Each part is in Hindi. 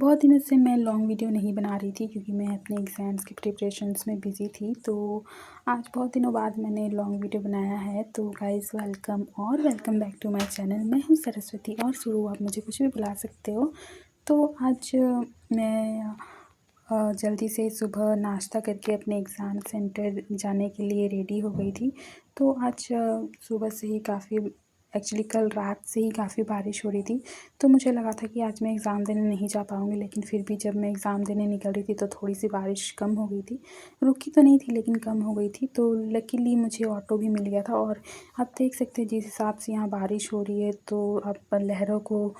बहुत दिनों से मैं लॉन्ग वीडियो नहीं बना रही थी क्योंकि मैं अपने एग्ज़ाम्स की प्रिपरेशंस में बिज़ी थी। तो आज बहुत दिनों बाद मैंने लॉन्ग वीडियो बनाया है। तो guys welcome back to my channel. मैं हूँ सरस्वती और सुरु, आप मुझे कुछ भी बुला सकते हो। तो आज मैं जल्दी से सुबह नाश्ता करके अपने एग्ज़ाम सेंटर जाने के लिए रेडी हो गई थी। तो आज सुबह से ही एक्चुअली कल रात से ही काफ़ी बारिश हो रही थी। तो मुझे लगा था कि आज मैं एग्ज़ाम देने नहीं जा पाऊँगी, लेकिन फिर भी जब मैं एग्ज़ाम देने निकल रही थी तो थोड़ी-सी बारिश कम हो गई थी। रुकी तो नहीं थी लेकिन कम हो गई थी। तो लकीली मुझे ऑटो भी मिल गया था। और आप देख सकते हैं जिस हिसाब से यहाँ बारिश हो रही है, तो आप लहरों को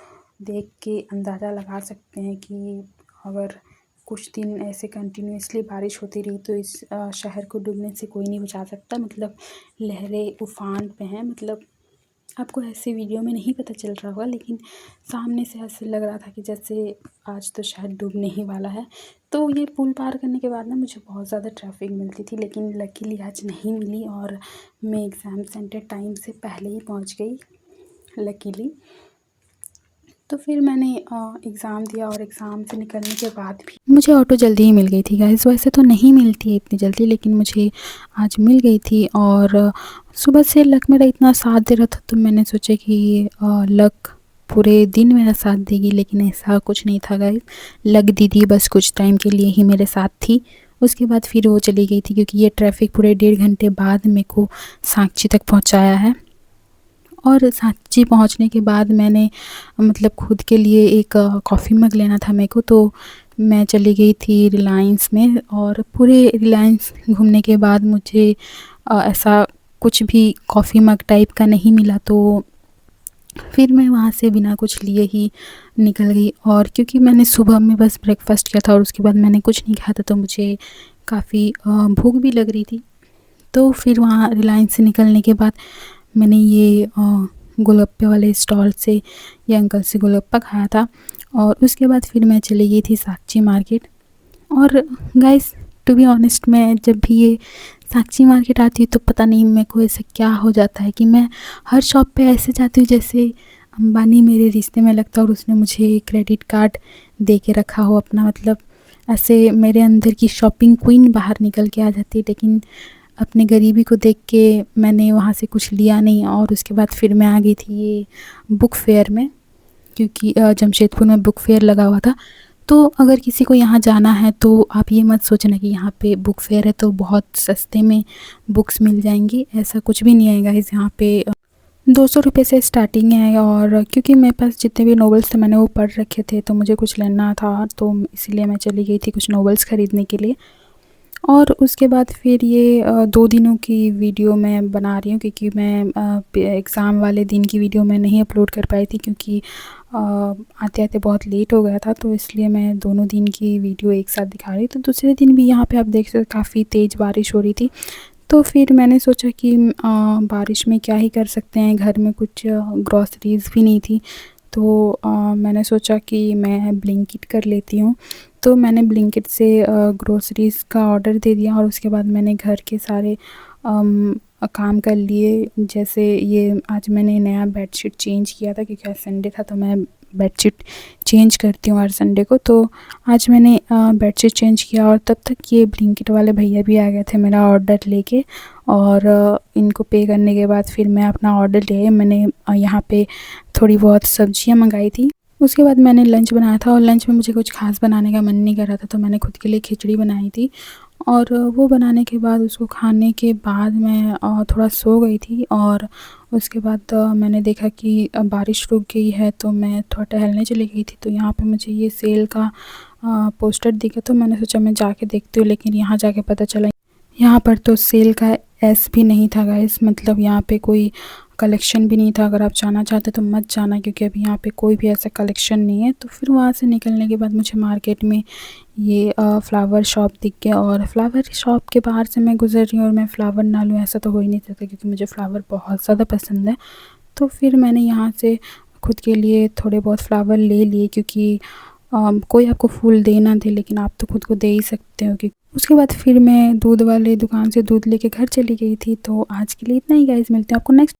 देख के अंदाज़ा लगा सकते हैं कि अगर कुछ दिन ऐसे कंटिन्यूअसली बारिश होती रही तो इस शहर को डूबने से कोई नहीं बचा सकता। मतलब लहरें उफ़ान पे हैं। मतलब आपको ऐसे वीडियो में नहीं पता चल रहा होगा, लेकिन सामने से ऐसे लग रहा था कि जैसे आज तो शायद डूबने ही वाला है। तो ये पुल पार करने के बाद ना मुझे बहुत ज़्यादा ट्रैफिक मिलती थी, लेकिन लकीली आज नहीं मिली और मैं एग्ज़ाम सेंटर टाइम से पहले ही पहुंच गई, लकीली। तो फिर मैंने एग्ज़ाम दिया और एग्ज़ाम से निकलने के बाद भी मुझे ऑटो जल्दी ही मिल गई थी। गाइस वैसे तो नहीं मिलती है इतनी जल्दी, लेकिन मुझे आज मिल गई थी। और सुबह से लक मेरा इतना साथ दे रहा था, तो मैंने सोचा कि लक पूरे दिन मेरा साथ देगी, लेकिन ऐसा कुछ नहीं था गाइस। लक दीदी बस कुछ टाइम के लिए ही मेरे साथ थी, उसके बाद फिर वो चली गई थी, क्योंकि ये ट्रैफिक पूरे 1.5 घंटे बाद मेरे को सांची तक पहुँचाया है। और सांची पहुंचने के बाद मैंने मतलब खुद के लिए एक कॉफ़ी मग लेना था मेरे को, तो मैं चली गई थी रिलायंस में। और पूरे रिलायंस घूमने के बाद मुझे ऐसा कुछ भी कॉफ़ी मग टाइप का नहीं मिला, तो फिर मैं वहाँ से बिना कुछ लिए ही निकल गई। और क्योंकि मैंने सुबह में बस ब्रेकफास्ट किया था और उसके बाद मैंने कुछ नहीं खाया था, तो मुझे काफ़ी भूख भी लग रही थी। तो फिर वहाँ रिलायंस से निकलने के बाद मैंने ये गोलगप्पे वाले स्टॉल से ये अंकल से गोलगप्पा खाया था। और उसके बाद फिर मैं चली गई थी साक्षी मार्केट। और गाइस टू बी ऑनेस्ट, मैं जब भी ये साक्षी मार्केट आती हूँ तो पता नहीं मेरे को ऐसा क्या हो जाता है कि मैं हर शॉप पे ऐसे जाती हूँ जैसे अंबानी मेरे रिश्ते में लगता है और उसने मुझे क्रेडिट कार्ड दे के रखा हो अपना। मतलब ऐसे मेरे अंदर की शॉपिंग क्वीन बाहर निकल के आ जाती है। लेकिन अपने गरीबी को देख के मैंने वहाँ से कुछ लिया नहीं। और उसके बाद फिर मैं आ गई थी ये बुक फेयर में, क्योंकि जमशेदपुर में बुक फेयर लगा हुआ था। तो अगर किसी को यहाँ जाना है तो आप ये मत सोचना कि यहाँ पे बुक फेयर है तो बहुत सस्ते में बुक्स मिल जाएंगी, ऐसा कुछ भी नहीं आएगा। इस यहाँ पे 200 रुपये से स्टार्टिंग है। और क्योंकि मेरे पास जितने भी नॉवेल्स थे मैंने वो पढ़ रखे थे, तो मुझे कुछ लेना था, तो इसीलिए मैं चली गई थी कुछ नॉवेल्स ख़रीदने के लिए। और उसके बाद फिर ये 2 दिनों की वीडियो मैं बना रही हूँ, क्योंकि मैं एग्ज़ाम वाले दिन की वीडियो मैं नहीं अपलोड कर पाई थी, क्योंकि आते आते बहुत लेट हो गया था। तो इसलिए मैं दोनों दिन की वीडियो एक साथ दिखा रही। तो दूसरे दिन भी यहाँ पे आप देख सकते काफ़ी तेज़ बारिश हो रही थी। तो फिर मैंने सोचा कि बारिश में क्या ही कर सकते हैं, घर में कुछ ग्रॉसरीज़ भी नहीं थी। तो मैंने सोचा कि मैं ब्लिंकिट कर लेती हूँ। तो मैंने ब्लिंकिट से ग्रोसरीज़ का ऑर्डर दे दिया और उसके बाद मैंने घर के सारे काम कर लिए। जैसे ये आज मैंने नया बेडशीट चेंज किया था, क्योंकि आज संडे था, तो मैं बेडशीट चेंज करती हूँ हर संडे को। तो आज मैंने बेडशीट चेंज किया और तब तक ये ब्लिंकिट वाले भैया भी आ गए थे मेरा ऑर्डर लेके। और इनको पे करने के बाद फिर मैं अपना ऑर्डर ले मैंने यहाँ पे थोड़ी बहुत सब्जियाँ मंगाई थी। उसके बाद मैंने लंच बनाया था और लंच में मुझे कुछ ख़ास बनाने का मन नहीं कर रहा था, तो मैंने खुद के लिए खिचड़ी बनाई थी। और वो बनाने के बाद उसको खाने के बाद मैं थोड़ा सो गई थी। और उसके बाद मैंने देखा कि बारिश रुक गई है, तो मैं थोड़ा टहलने चली गई थी। तो यहाँ पे मुझे ये सेल का पोस्टर दिखा, तो मैंने सोचा मैं जाके देखती हूँ। लेकिन यहाँ जाके पता चला यहाँ पर तो सेल का एस भी नहीं था गाइस। मतलब यहाँ पे कोई कलेक्शन भी नहीं था। अगर आप जाना चाहते तो मत जाना, क्योंकि अभी यहाँ पे कोई भी ऐसा कलेक्शन नहीं है। तो फिर वहाँ से निकलने के बाद मुझे मार्केट में ये फ्लावर शॉप दिख गया। और फ्लावर शॉप के बाहर से मैं गुजर रही हूँ और मैं फ़्लावर ना लूँ ऐसा तो हो ही नहीं सकता, क्योंकि मुझे फ़्लावर बहुत ज़्यादा पसंद है। तो फिर मैंने यहाँ से खुद के लिए थोड़े बहुत फ़्लावर ले लिए, क्योंकि कोई आपको फूल दे ना दे, लेकिन आप तो खुद को दे ही सकते हो। कि उसके बाद फिर मैं दूध वाले दुकान से दूध लेके घर चली गई थी। तो आज के लिए इतना ही गाइस, मिलते हैं आपको नेक्स्ट